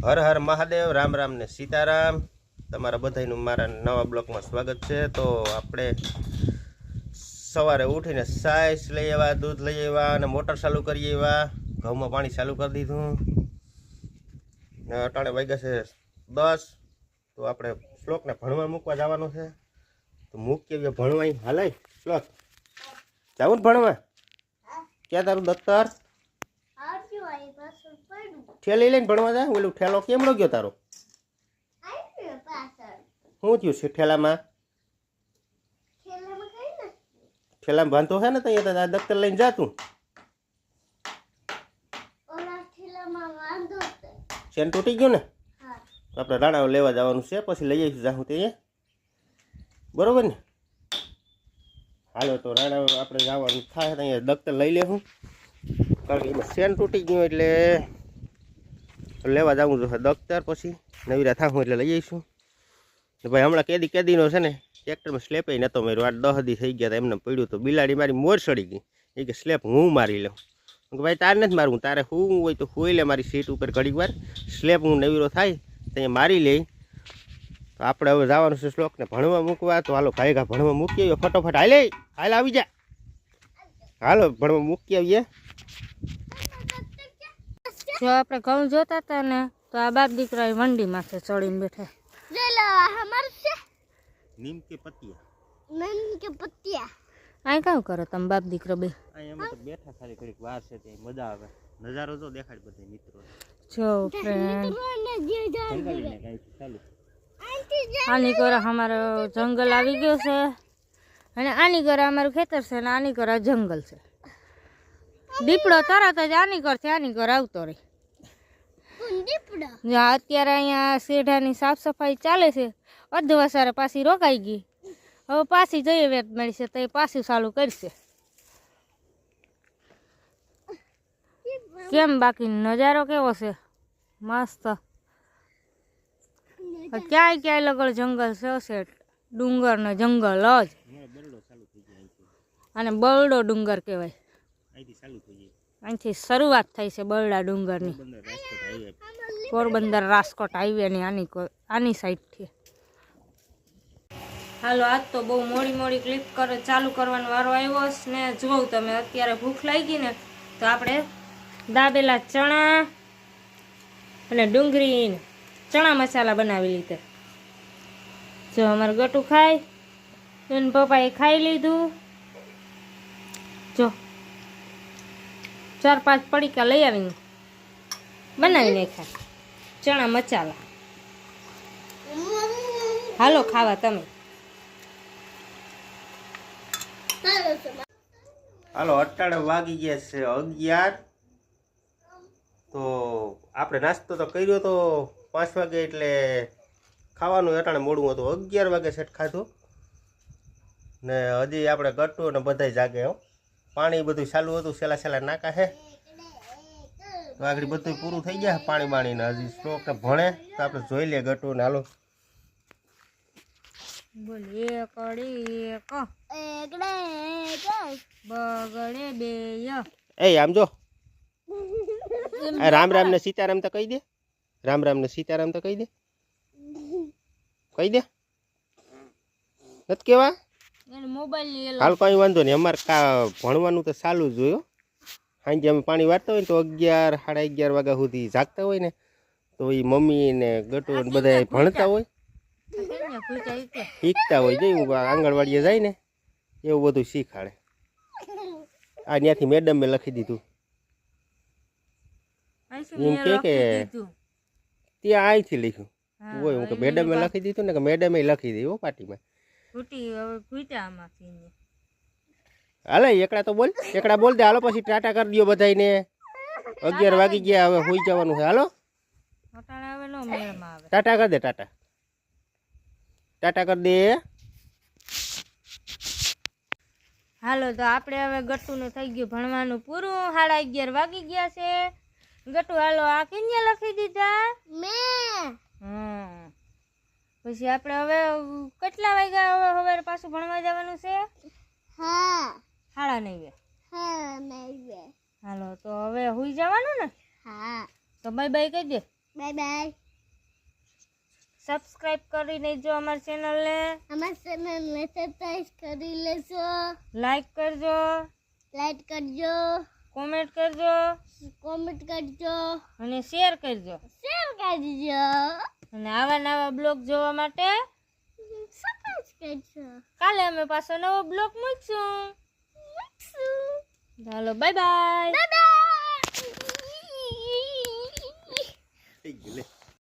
હર હર મહાદેવ, રામ રામ ને સીતારામ। તમારા બધાનું મારા નવા બ્લોકમાં સ્વાગત છે। તો આપણે સવારે ઉઠીને સાઈસ લઈ આવ્યા, દૂધ લઈ આવ્યા અને મોટર ચાલુ કરી આવ્યા। ઘઉંમાં પાણી ચાલુ કરી દીધું ને અટાણે વાગ્યા છે 10। તો આપણે શ્લોકને ભણવા મૂકવા જવાનું છે। તો મૂકીએ ભણવા હાલાય શ્લોક જાવું ને ભણવા? ક્યાં તારું દફતર? ઠેલી લઈને ભણવા જાય? ઓલું ઠેલો કેમનો ગયો તારો? શું થયું છે ઠેલામાં? ઠેલામાં બાંધતો છે ને ત્યાં દફતર લઈને જા તું। ચેન તૂટી ગયું ને? આપણે રાણાઓ લેવા જવાનું છે, પછી લઈ આવીશું જાઉં ત્યાં, બરોબર ને? હાલો તો રાણાઓ આપણે જવાનું થાય અહીંયા દફતર લઈ લેવું, કારણ કે એમાં ચેન તૂટી ગયું એટલે લેવા જવું જોઈએ દફતર। પછી નવીરા થાવું એટલે લઈ આવીશું। ભાઈ હમણાં કેદીનો છે ને ટ્રેક્ટરમાં સ્લેપે નહોતો માર્યો, 8-10 દી થઈ ગયા હતા એમને પડ્યું, તો બિલાડી મારી મોર સડી ગઈ। એ કે સ્લેપ હું મારી લઉં। ભાઈ તારે નથી મારવું, તારે હું હોય તો હોઈ લે મારી સીટ ઉપર ઘડીક વાર, સ્લેપ હું નવીરો થાય ત્યાં મારી લઈ। તો આપણે હવે જવાનું છે શ્લોકને ભણવા મૂકવા। તો હાલો ભાઈ ભણવા મૂકી આવીએ ફટોફટ, હાલ આવી જા, હાલો ભણવા મૂકી આવીએ। જો આપણે ઘઉં જોતા હતા ને તો આ બાપ દીકરા વંડી માથે ચડીને બેઠા। નીમ કે પતિયા? નીમ કે પતિયા? આ કામ કરો તમે બાપ દીકરો બે? અહીંયા તો બેઠા ખાલી ઘડીક વાર છે તે મજા આવે, નજારો તો દેખાડ બધા મિત્રો। જો ફ્રેન્ડ આની ઘરે અમારો જંગલ આવી ગયો છે, અને આની ઘરે અમારું ખેતર છે, ને આની ઘરે જંગલ છે। દીપડો તરત જ આની ઘરથી આની ઘર આવતો રહે। અત્યારે અહીંયા શેઢાની સાફ સફાઈ ચાલે છે, અધવસારે પાછી રોકાઈ ગઈ, હવે પાછી જઈએ વેત મળશે તો એ પાછું ચાલુ કરશે। કેમ બાકી નજારો કેવો છે? મસ્ત। ક્યાંય ક્યાંય લગડ જંગલ છે, શેઠ ડુંગર ને જંગલ જ, અને બરડો ડુંગર કહેવાય। અહીંથી શરૂઆત થઈ છે બરડા ડુંગરની, પોરબંદર રાજકોટ હાઈવે ની આની સાઈડથી। હાલો આજ તો બહુ મોડી ક્લિપ ચાલુ કરવાનો વારો આવ્યો ને। જોઉં તમે અત્યારે ભૂખ લાગી ને તો આપણે દાબેલા ચણા અને ડુંગળી ચણા મસાલા બનાવી લીધા। જો અમારે ગટુ ખાય, એને પપ્પાએ ખાઈ લીધું। જો 4-5 પડીકા લઈ આવીને બનાવી નાખ્યા ચણા મસાલા। હાલો ખાવા તમે। હાલો અટાણે વાગી ગયા છે 11। તો આપણે નાસ્તો તો કર્યો તો 5 વાગે, એટલે ખાવાનું અટાણે મોડું હતું, 11 વાગે સેટ ખાધું ને હજી આપણે ગટુ ને બધાય જાગે હો। પાણી બધું ચાલુ હતું, સેલા નાકા છે, તો આગળ બધું પૂરું થઈ ગયા પાણી બાણીને। હજી શ્લોકને ભણે તો આપણે જોઈ લે ગટુ ને। હાલો બોલ એક બગડે બે એ આમ જો રામ રામ ને સીતારામ તો કહી દે, રામ રામ ને સીતારામ તો કહી દે, કહી દે, નથી કેવા? હાલ કઈ વાંધો નહીં, અમારે ભણવાનું તો ચાલુ જ હોય। સાંજે અમે પાણી વાળતા હોય ને તો 11-11:30 વાગ્યા સુધી જાગતા હોય ને, તો એ મમ્મી ને ગટુ ને બધા ભણતા હોય, શીખતા હોય। જોયું આંગણવાડીએ જાય ને એવું બધું શીખાડે। આ ત્યાંથી મેડમે લખી દીધું, એમ કે ત્યાં અહીંથી લખ્યું હોય, હું કે મેડમે લખી દીધું ને, કે મેડમે લખી દીધું પાટીમાં। હાલે એકડા તો બોલ, એકડા બોલ દે। હાલો પછી ટાટા કરી દો બધાને, 11 વાગી ગયા, હવે હોઈ જવાનું છે। હાલો ટાટા કરી દે, ટાટા કરી દે। હાલો તો આપણે હવે ગટુનું થઈ ગયું ભણવાનું પૂરું, 11:30 વાગી ગયા છે। ગટુ હાલો આ કેને લખી દીધા મેં? પછી આપણે હવે કેટલા વાગ્યા હવે પાછું ભણવા જવાનું છે? 9:30। હાલો તો હવે હુઈ જવાનું ને? તો બાય બાય કહી દે। Bye bye. સબસ્ક્રાઇબ કરી દેજો અમારી ચેનલને, અમારા ચેનલને સબસ્ક્રાઇબ કરી લેજો, લાઈક કરજો, લાઈક કરજો, કોમેન્ટ કરજો કોમેન્ટ કરજો, અને શેર કરજો. શેર કરજો, અને આવા નવા બ્લોગ જોવા માટે સબસ્ક્રાઇબ કરજો. કાલે અમે પાછો નવો બ્લોગ મૂકશું. ચાલો બાય બાય. Bye bye.